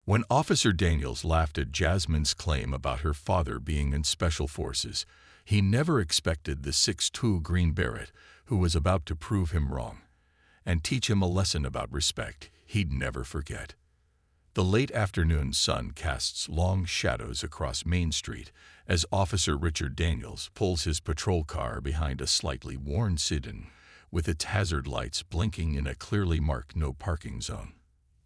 When Officer Daniels laughed at Jasmine's claim about her father being in Special Forces, he never expected the 6'2" Green Beret, who was about to prove him wrong and teach him a lesson about respect he'd never forget. The late afternoon sun casts long shadows across Main Street as Officer Richard Daniels pulls his patrol car behind a slightly worn sedan with its hazard lights blinking in a clearly marked no parking zone.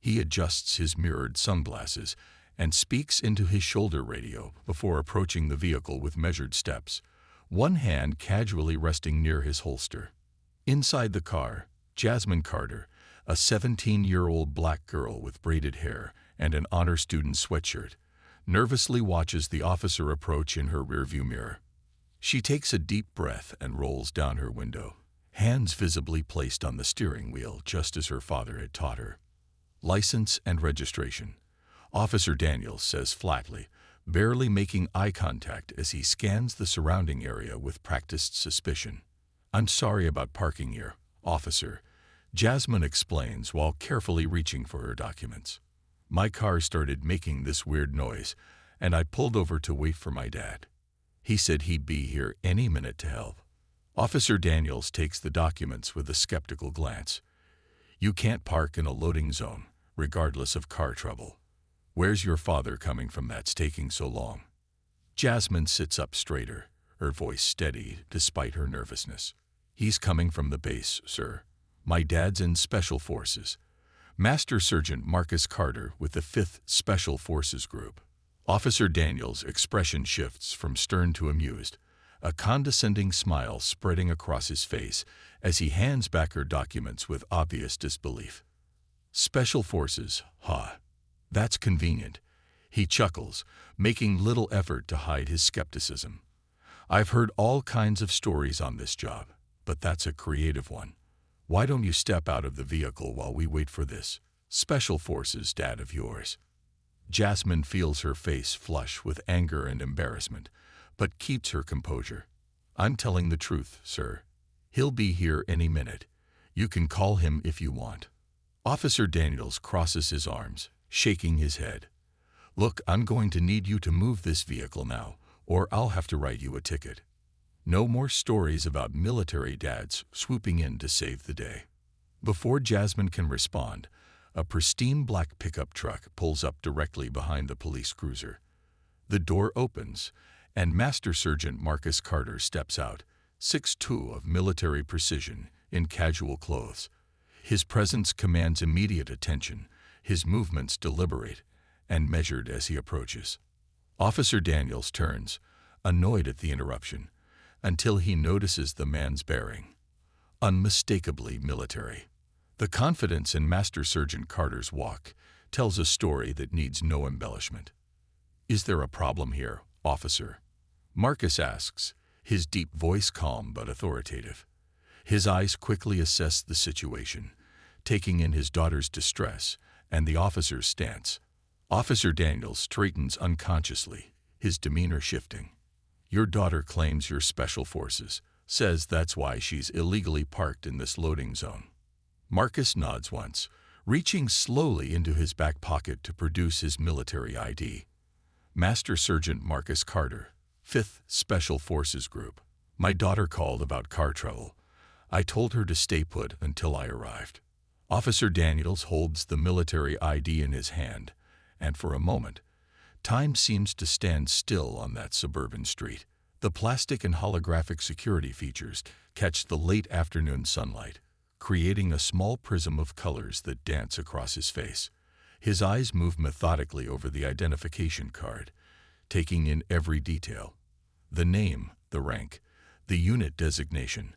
He adjusts his mirrored sunglasses and speaks into his shoulder radio before approaching the vehicle with measured steps, one hand casually resting near his holster. Inside the car, Jasmine Carter, a 17-year-old black girl with braided hair and an honor student sweatshirt, nervously watches the officer approach in her rearview mirror. She takes a deep breath and rolls down her window, hands visibly placed on the steering wheel just as her father had taught her. "License and registration," Officer Daniels says flatly, barely making eye contact as he scans the surrounding area with practiced suspicion. "I'm sorry about parking here, officer," Jasmine explains while carefully reaching for her documents. "My car started making this weird noise, and I pulled over to wait for my dad. He said he'd be here any minute to help." Officer Daniels takes the documents with a skeptical glance. "You can't park in a loading zone, regardless of car trouble. Where's your father coming from that's taking so long?" Jasmine sits up straighter, her voice steady despite her nervousness. "He's coming from the base, sir. My dad's in Special Forces. Master Sergeant Marcus Carter with the 5th Special Forces Group." Officer Daniels' expression shifts from stern to amused, a condescending smile spreading across his face as he hands back her documents with obvious disbelief. "Special Forces, huh? That's convenient." He chuckles, making little effort to hide his skepticism. "I've heard all kinds of stories on this job, but that's a creative one. Why don't you step out of the vehicle while we wait for this Special Forces dad of yours?" Jasmine feels her face flush with anger and embarrassment, but keeps her composure. "I'm telling the truth, sir. He'll be here any minute. You can call him if you want." Officer Daniels crosses his arms, shaking his head. "Look, I'm going to need you to move this vehicle now, or I'll have to write you a ticket. No more stories about military dads swooping in to save the day." Before Jasmine can respond, a pristine black pickup truck pulls up directly behind the police cruiser. The door opens, and Master Sergeant Marcus Carter steps out, 6'2" of military precision, in casual clothes. His presence commands immediate attention, his movements deliberate and measured as he approaches. Officer Daniels turns, annoyed at the interruption, until he notices the man's bearing. Unmistakably military. The confidence in Master Sergeant Carter's walk tells a story that needs no embellishment. "Is there a problem here, officer?" Marcus asks, his deep voice calm but authoritative. His eyes quickly assess the situation, taking in his daughter's distress and the officer's stance. Officer Daniels straightens unconsciously, his demeanor shifting. "Your daughter claims you're Special Forces, says that's why she's illegally parked in this loading zone." Marcus nods once, reaching slowly into his back pocket to produce his military ID. "Master Sergeant Marcus Carter, 5th Special Forces Group. My daughter called about car trouble. I told her to stay put until I arrived." Officer Daniels holds the military ID in his hand, and for a moment, time seems to stand still on that suburban street. The plastic and holographic security features catch the late afternoon sunlight, creating a small prism of colors that dance across his face. His eyes move methodically over the identification card, taking in every detail. The name, the rank, the unit designation,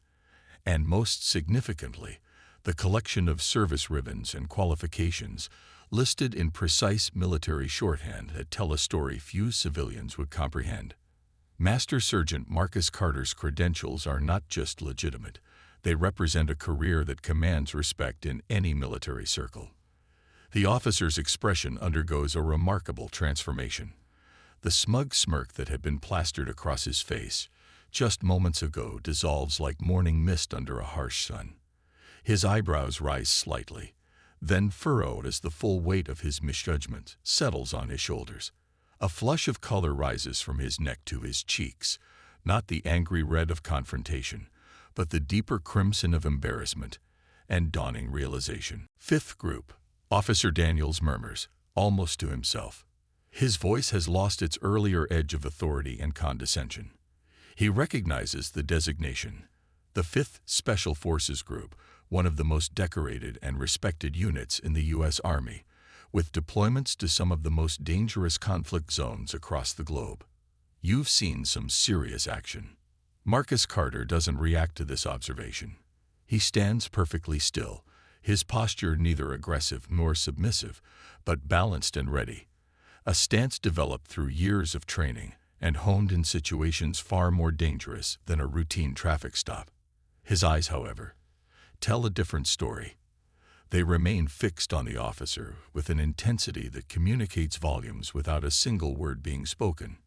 and most significantly, the collection of service ribbons and qualifications listed in precise military shorthand that tell a story few civilians would comprehend. Master Sergeant Marcus Carter's credentials are not just legitimate, they represent a career that commands respect in any military circle. The officer's expression undergoes a remarkable transformation. The smug smirk that had been plastered across his face just moments ago dissolves like morning mist under a harsh sun. His eyebrows rise slightly, then furrowed as the full weight of his misjudgment settles on his shoulders. A flush of color rises from his neck to his cheeks, not the angry red of confrontation, but the deeper crimson of embarrassment and dawning realization. Fifth group, Officer Daniels murmurs, almost to himself. His voice has lost its earlier edge of authority and condescension. He recognizes the designation. The 5th Special Forces Group, one of the most decorated and respected units in the U.S. Army, with deployments to some of the most dangerous conflict zones across the globe. You've seen some serious action. Marcus Carter doesn't react to this observation. He stands perfectly still, his posture neither aggressive nor submissive, but balanced and ready. A stance developed through years of training and honed in situations far more dangerous than a routine traffic stop. His eyes, however, tell a different story. They remain fixed on the officer with an intensity that communicates volumes without a single word being spoken.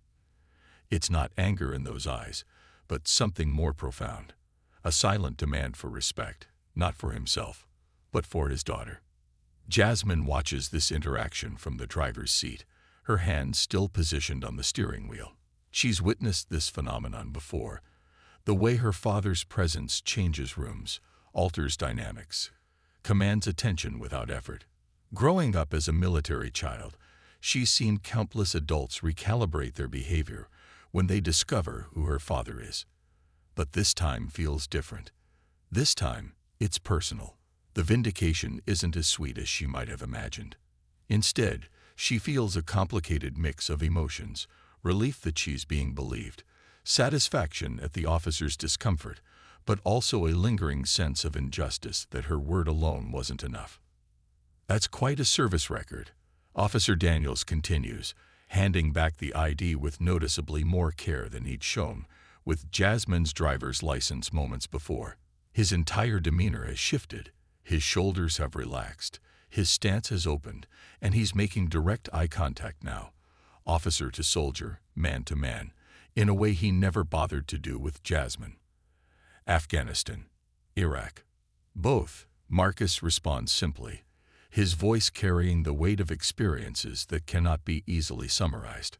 It's not anger in those eyes, but something more profound. A silent demand for respect, not for himself, but for his daughter. Jasmine watches this interaction from the driver's seat, her hand still positioned on the steering wheel. She's witnessed this phenomenon before. The way her father's presence changes rooms, alters dynamics, commands attention without effort. Growing up as a military child, she's seen countless adults recalibrate their behavior when they discover who her father is. But this time feels different. This time, it's personal. The vindication isn't as sweet as she might have imagined. Instead, she feels a complicated mix of emotions, relief that she's being believed, satisfaction at the officer's discomfort, but also a lingering sense of injustice that her word alone wasn't enough. That's quite a service record, Officer Daniels continues, handing back the ID with noticeably more care than he'd shown with Jasmine's driver's license moments before. His entire demeanor has shifted, his shoulders have relaxed, his stance has opened, and he's making direct eye contact now, officer to soldier, man to man, in a way he never bothered to do with Jasmine. Afghanistan, Iraq. Both, Marcus responds simply, his voice carrying the weight of experiences that cannot be easily summarized.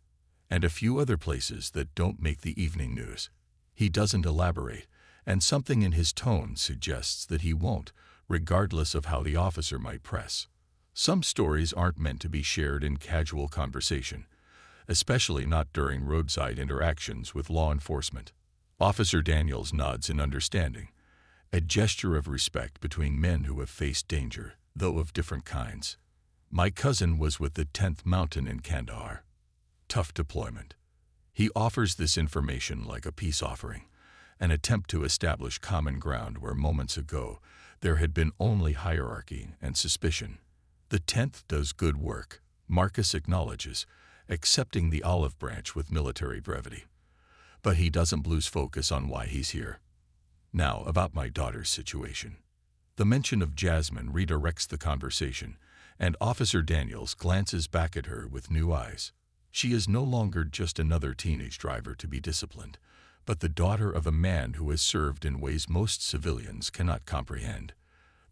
And a few other places that don't make the evening news. He doesn't elaborate, and something in his tone suggests that he won't, regardless of how the officer might press. Some stories aren't meant to be shared in casual conversation, especially not during roadside interactions with law enforcement. Officer Daniels nods in understanding, a gesture of respect between men who have faced danger, though of different kinds. My cousin was with the 10th Mountain in Kandahar. Tough deployment. He offers this information like a peace offering, an attempt to establish common ground where moments ago there had been only hierarchy and suspicion. The 10th does good work, Marcus acknowledges, accepting the olive branch with military brevity. But he doesn't lose focus on why he's here. Now, about my daughter's situation. The mention of Jasmine redirects the conversation, and Officer Daniels glances back at her with new eyes. She is no longer just another teenage driver to be disciplined, but the daughter of a man who has served in ways most civilians cannot comprehend.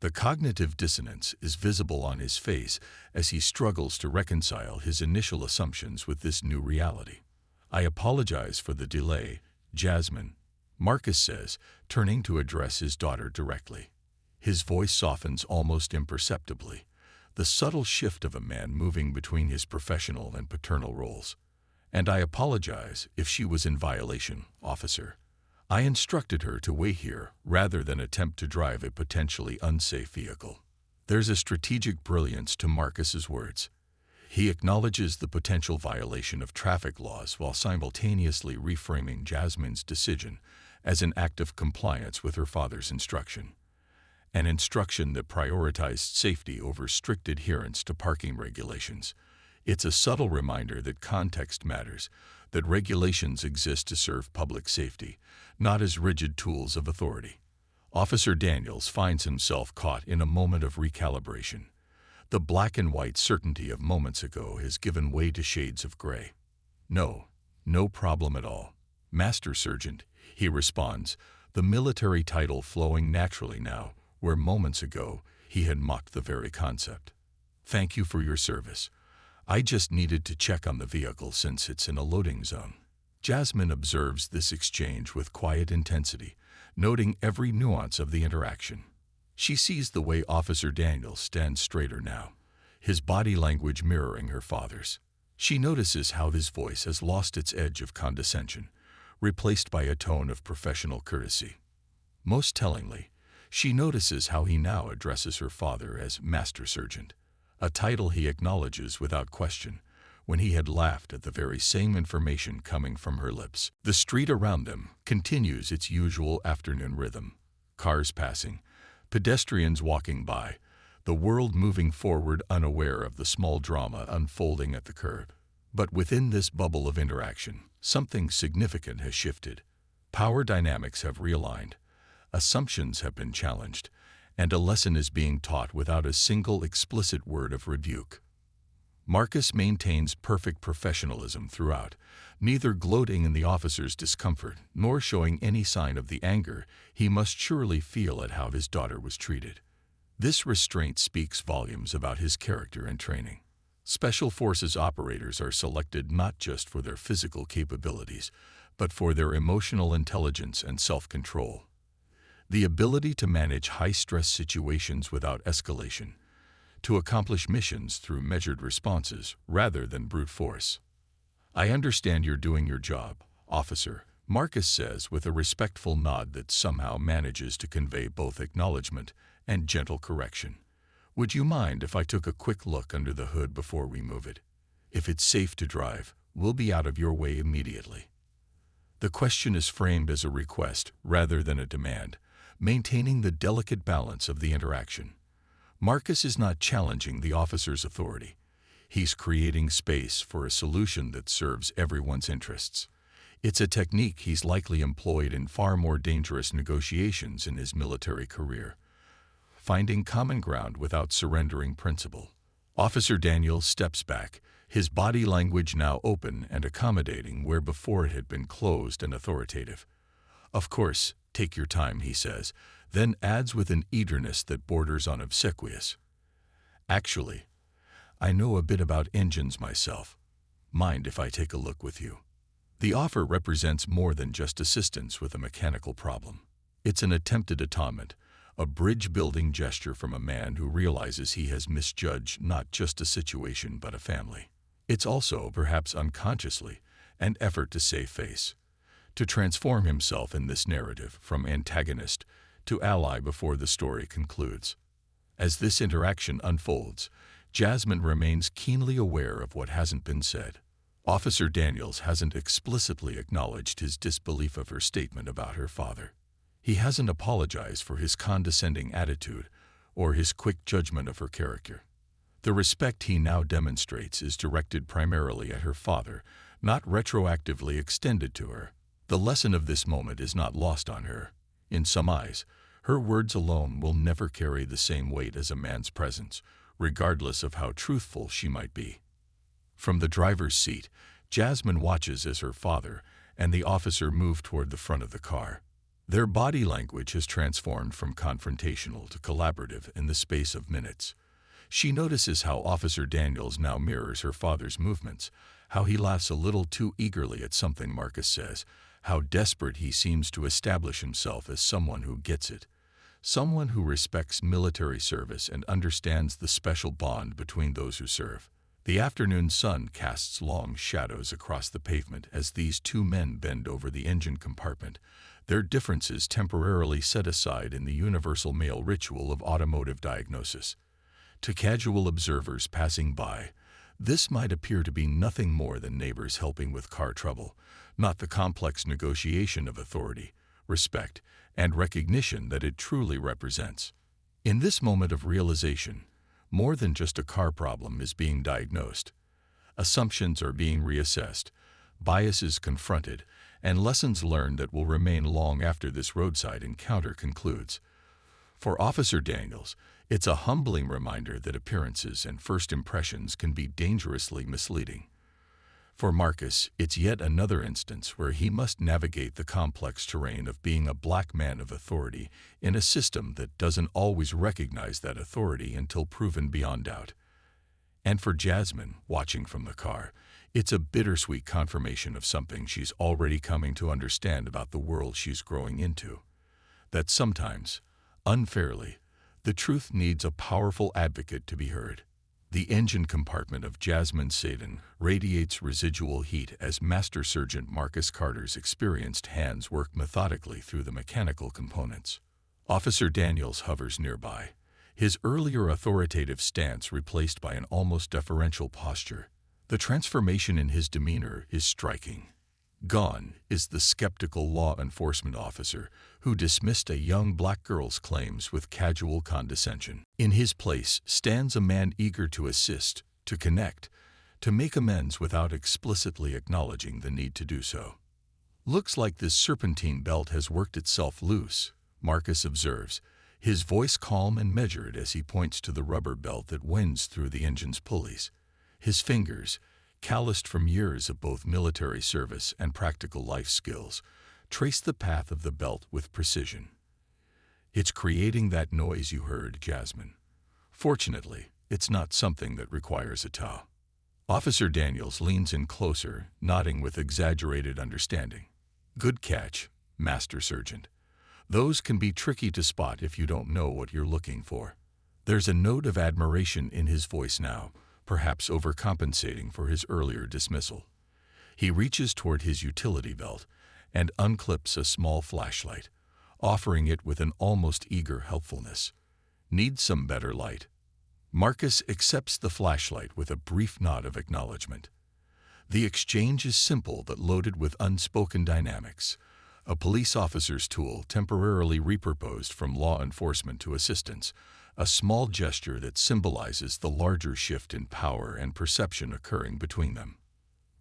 The cognitive dissonance is visible on his face as he struggles to reconcile his initial assumptions with this new reality. I apologize for the delay, Jasmine, Marcus says, turning to address his daughter directly. His voice softens almost imperceptibly, the subtle shift of a man moving between his professional and paternal roles. And I apologize if she was in violation, officer. I instructed her to wait here rather than attempt to drive a potentially unsafe vehicle. There's a strategic brilliance to Marcus's words. He acknowledges the potential violation of traffic laws while simultaneously reframing Jasmine's decision as an act of compliance with her father's instruction. An instruction that prioritized safety over strict adherence to parking regulations. It's a subtle reminder that context matters, that regulations exist to serve public safety, not as rigid tools of authority. Officer Daniels finds himself caught in a moment of recalibration. The black and white certainty of moments ago has given way to shades of gray. No problem at all. Master Sergeant, he responds, the military title flowing naturally now, where moments ago He had mocked the very concept. "Thank you for your service. I just needed to check on the vehicle since it's in a loading zone." Jasmine observes this exchange with quiet intensity, noting every nuance of the interaction. She sees the way Officer Daniels stands straighter now, his body language mirroring her father's. She notices how his voice has lost its edge of condescension, replaced by a tone of professional courtesy. Most tellingly, she notices how he now addresses her father as Master Sergeant, a title he acknowledges without question, when he had laughed at the very same information coming from her lips. The street around them continues its usual afternoon rhythm. Cars passing, pedestrians walking by, the world moving forward unaware of the small drama unfolding at the curb. But within this bubble of interaction, something significant has shifted. Power dynamics have realigned, assumptions have been challenged, and a lesson is being taught without a single explicit word of rebuke. Marcus maintains perfect professionalism throughout, neither gloating in the officer's discomfort nor showing any sign of the anger he must surely feel at how his daughter was treated. This restraint speaks volumes about his character and training. Special Forces operators are selected not just for their physical capabilities, but for their emotional intelligence and self-control. The ability to manage high-stress situations without escalation, to accomplish missions through measured responses rather than brute force. "I understand you're doing your job, officer," Marcus says with a respectful nod that somehow manages to convey both acknowledgement and gentle correction. "Would you mind if I took a quick look under the hood before we move it? If it's safe to drive, we'll be out of your way immediately." The question is framed as a request rather than a demand, maintaining the delicate balance of the interaction. Marcus is not challenging the officer's authority. He's creating space for a solution that serves everyone's interests. It's a technique he's likely employed in far more dangerous negotiations in his military career. Finding common ground without surrendering principle. Officer Daniels steps back, his body language now open and accommodating where before it had been closed and authoritative. "Of course, take your time," he says, then adds with an eagerness that borders on obsequious. "Actually, I know a bit about engines myself. Mind if I take a look with you?" The offer represents more than just assistance with a mechanical problem. It's an attempted atonement, a bridge-building gesture from a man who realizes he has misjudged not just a situation but a family. It's also, perhaps unconsciously, an effort to save face, to transform himself in this narrative from antagonist to ally before the story concludes. As this interaction unfolds, Jasmine remains keenly aware of what hasn't been said. Officer Daniels hasn't explicitly acknowledged his disbelief of her statement about her father. He hasn't apologized for his condescending attitude or his quick judgment of her character. The respect he now demonstrates is directed primarily at her father, not retroactively extended to her. The lesson of this moment is not lost on her. In some eyes, her words alone will never carry the same weight as a man's presence, regardless of how truthful she might be. From the driver's seat, Jasmine watches as her father and the officer move toward the front of the car. Their body language has transformed from confrontational to collaborative in the space of minutes. She notices how Officer Daniels now mirrors her father's movements, how he laughs a little too eagerly at something Marcus says, how desperate he seems to establish himself as someone who gets it, someone who respects military service and understands the special bond between those who serve. The afternoon sun casts long shadows across the pavement as these two men bend over the engine compartment, their differences temporarily set aside in the universal male ritual of automotive diagnosis. To casual observers passing by, this might appear to be nothing more than neighbors helping with car trouble, not the complex negotiation of authority, respect, and recognition that it truly represents. In this moment of realization, more than just a car problem is being diagnosed. Assumptions are being reassessed, biases confronted, and lessons learned that will remain long after this roadside encounter concludes. For Officer Daniels, it's a humbling reminder that appearances and first impressions can be dangerously misleading. For Marcus, it's yet another instance where he must navigate the complex terrain of being a black man of authority in a system that doesn't always recognize that authority until proven beyond doubt. And for Jasmine, watching from the car, it's a bittersweet confirmation of something she's already coming to understand about the world she's growing into. That sometimes, unfairly, the truth needs a powerful advocate to be heard. The engine compartment of Jasmine Sedan radiates residual heat as Master Sergeant Marcus Carter's experienced hands work methodically through the mechanical components. Officer Daniels hovers nearby, his earlier authoritative stance replaced by an almost deferential posture. The transformation in his demeanor is striking. Gone is the skeptical law enforcement officer who dismissed a young black girl's claims with casual condescension. In his place stands a man eager to assist, to connect, to make amends without explicitly acknowledging the need to do so. "Looks like this serpentine belt has worked itself loose," Marcus observes, his voice calm and measured as he points to the rubber belt that winds through the engine's pulleys. His fingers, calloused from years of both military service and practical life skills, trace the path of the belt with precision. "It's creating that noise you heard, Jasmine. Fortunately, it's not something that requires a tow." Officer Daniels leans in closer, nodding with exaggerated understanding. "Good catch, Master Sergeant. Those can be tricky to spot if you don't know what you're looking for." There's a note of admiration in his voice now, perhaps overcompensating for his earlier dismissal. He reaches toward his utility belt and unclips a small flashlight, offering it with an almost eager helpfulness. "Need some better light?" Marcus accepts the flashlight with a brief nod of acknowledgement. The exchange is simple but loaded with unspoken dynamics, a police officer's tool temporarily repurposed from law enforcement to assistance, a small gesture that symbolizes the larger shift in power and perception occurring between them.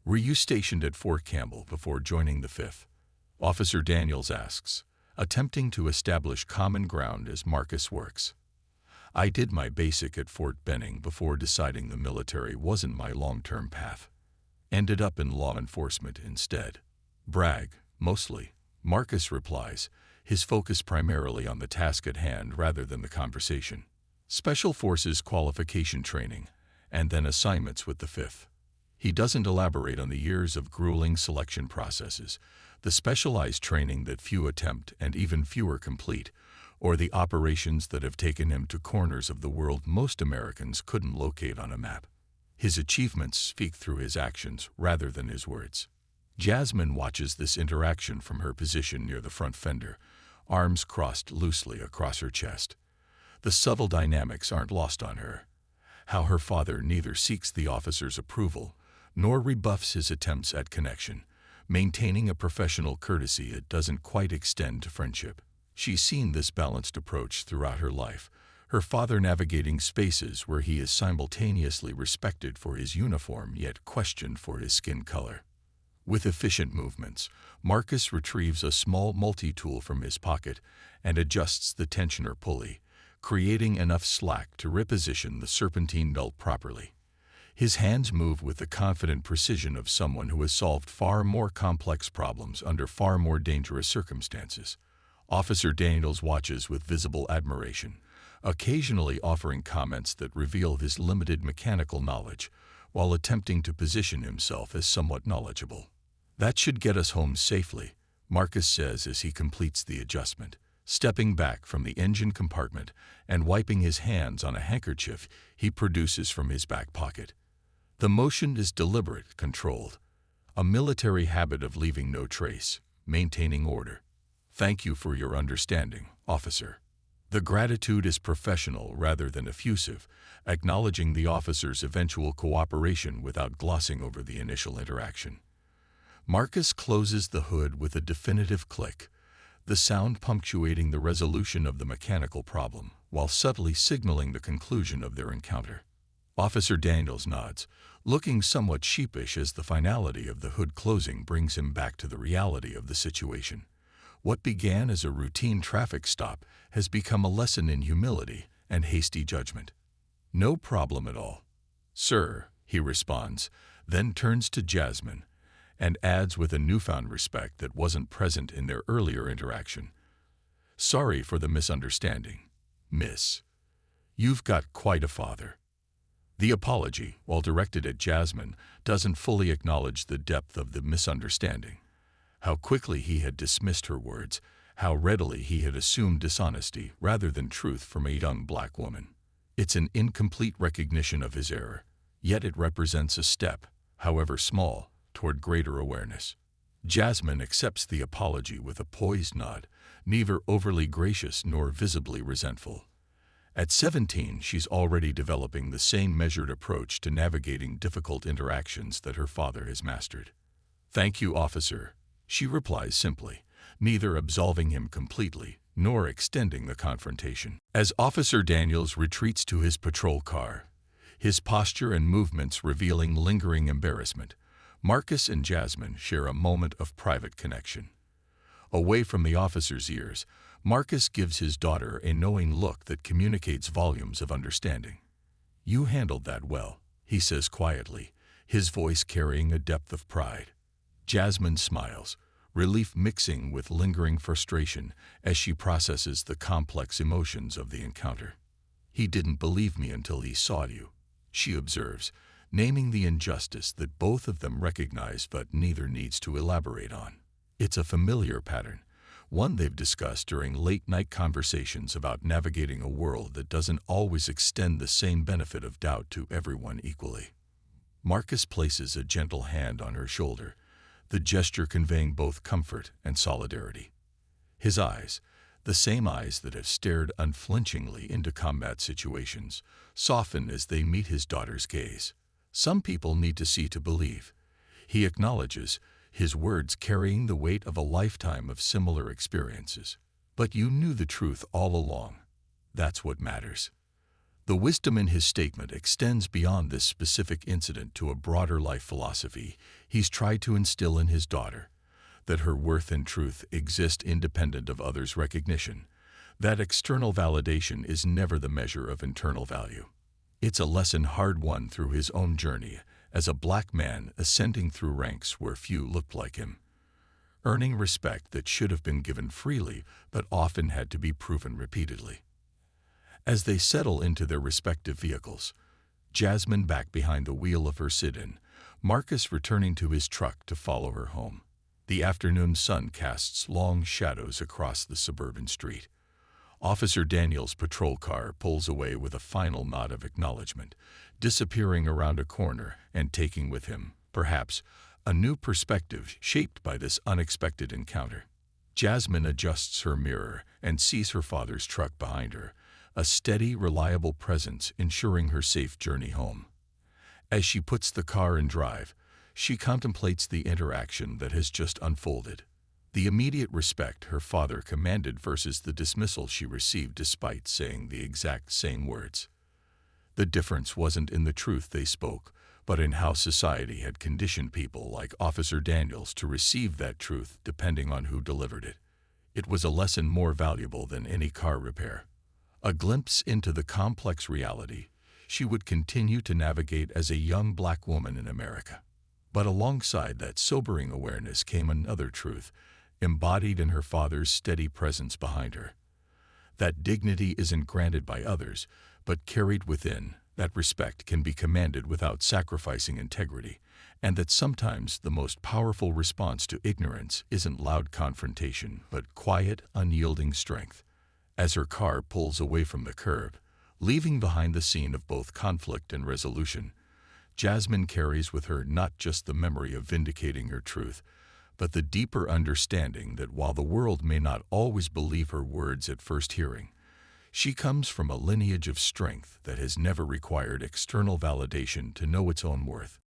"Were you stationed at Fort Campbell before joining the 5th? Officer Daniels asks, attempting to establish common ground as Marcus works. "I did my basic at Fort Benning before deciding the military wasn't my long-term path. Ended up in law enforcement instead." "Brag, mostly," Marcus replies, his focus primarily on the task at hand rather than the conversation. "Special Forces qualification training, and then assignments with the 5th. He doesn't elaborate on the years of grueling selection processes, the specialized training that few attempt and even fewer complete, or the operations that have taken him to corners of the world most Americans couldn't locate on a map. His achievements speak through his actions rather than his words. Jasmine watches this interaction from her position near the front fender, arms crossed loosely across her chest. The subtle dynamics aren't lost on her. How her father neither seeks the officer's approval nor rebuffs his attempts at connection, maintaining a professional courtesy that doesn't quite extend to friendship. She's seen this balanced approach throughout her life, her father navigating spaces where he is simultaneously respected for his uniform yet questioned for his skin color. With efficient movements, Marcus retrieves a small multi-tool from his pocket and adjusts the tensioner pulley, creating enough slack to reposition the serpentine belt properly. His hands move with the confident precision of someone who has solved far more complex problems under far more dangerous circumstances. Officer Daniels watches with visible admiration, occasionally offering comments that reveal his limited mechanical knowledge, while attempting to position himself as somewhat knowledgeable. "That should get us home safely," Marcus says as he completes the adjustment, stepping back from the engine compartment and wiping his hands on a handkerchief he produces from his back pocket. The motion is deliberate, controlled, a military habit of leaving no trace, maintaining order. "Thank you for your understanding, officer." The gratitude is professional rather than effusive, acknowledging the officer's eventual cooperation without glossing over the initial interaction. Marcus closes the hood with a definitive click, the sound punctuating the resolution of the mechanical problem, while subtly signaling the conclusion of their encounter. Officer Daniels nods, looking somewhat sheepish as the finality of the hood closing brings him back to the reality of the situation. What began as a routine traffic stop has become a lesson in humility and hasty judgment. "No problem at all, sir," he responds, then turns to Jasmine and adds with a newfound respect that wasn't present in their earlier interaction. "Sorry for the misunderstanding, miss. You've got quite a father." The apology, while directed at Jasmine, doesn't fully acknowledge the depth of the misunderstanding. How quickly he had dismissed her words, how readily he had assumed dishonesty rather than truth from a young black woman. It's an incomplete recognition of his error, yet it represents a step, however small, toward greater awareness. Jasmine accepts the apology with a poised nod, neither overly gracious nor visibly resentful. At 17, she's already developing the same measured approach to navigating difficult interactions that her father has mastered. "Thank you, officer," she replies simply, neither absolving him completely nor extending the confrontation. As Officer Daniels retreats to his patrol car, his posture and movements revealing lingering embarrassment, Marcus and Jasmine share a moment of private connection. Away from the officer's ears, Marcus gives his daughter a knowing look that communicates volumes of understanding. "You handled that well," he says quietly, his voice carrying a depth of pride. Jasmine smiles, relief mixing with lingering frustration as she processes the complex emotions of the encounter. "He didn't believe me until he saw you," she observes, naming the injustice that both of them recognize but neither needs to elaborate on. It's a familiar pattern, one they've discussed during late-night conversations about navigating a world that doesn't always extend the same benefit of doubt to everyone equally. Marcus places a gentle hand on her shoulder, the gesture conveying both comfort and solidarity. His eyes, the same eyes that have stared unflinchingly into combat situations, soften as they meet his daughter's gaze. "Some people need to see to believe," he acknowledges, his words carrying the weight of a lifetime of similar experiences. "But you knew the truth all along. That's what matters." The wisdom in his statement extends beyond this specific incident to a broader life philosophy he's tried to instill in his daughter, that her worth and truth exist independent of others' recognition, that external validation is never the measure of internal value. It's a lesson hard-won through his own journey as a black man ascending through ranks where few looked like him, earning respect that should have been given freely but often had to be proven repeatedly. As they settle into their respective vehicles, Jasmine back behind the wheel of her sit-in, Marcus returning to his truck to follow her home. The afternoon sun casts long shadows across the suburban street. Officer Daniels' patrol car pulls away with a final nod of acknowledgement, disappearing around a corner and taking with him, perhaps, a new perspective shaped by this unexpected encounter. Jasmine adjusts her mirror and sees her father's truck behind her, a steady, reliable presence ensuring her safe journey home. As she puts the car in drive, she contemplates the interaction that has just unfolded. The immediate respect her father commanded versus the dismissal she received despite saying the exact same words. The difference wasn't in the truth they spoke, but in how society had conditioned people like Officer Daniels to receive that truth depending on who delivered it. It was a lesson more valuable than any car repair. A glimpse into the complex reality she would continue to navigate as a young black woman in America. But alongside that sobering awareness came another truth, embodied in her father's steady presence behind her. That dignity isn't granted by others, but carried within, that respect can be commanded without sacrificing integrity, and that sometimes the most powerful response to ignorance isn't loud confrontation, but quiet, unyielding strength. As her car pulls away from the curb, leaving behind the scene of both conflict and resolution, Jasmine carries with her not just the memory of vindicating her truth, but the deeper understanding that while the world may not always believe her words at first hearing, she comes from a lineage of strength that has never required external validation to know its own worth.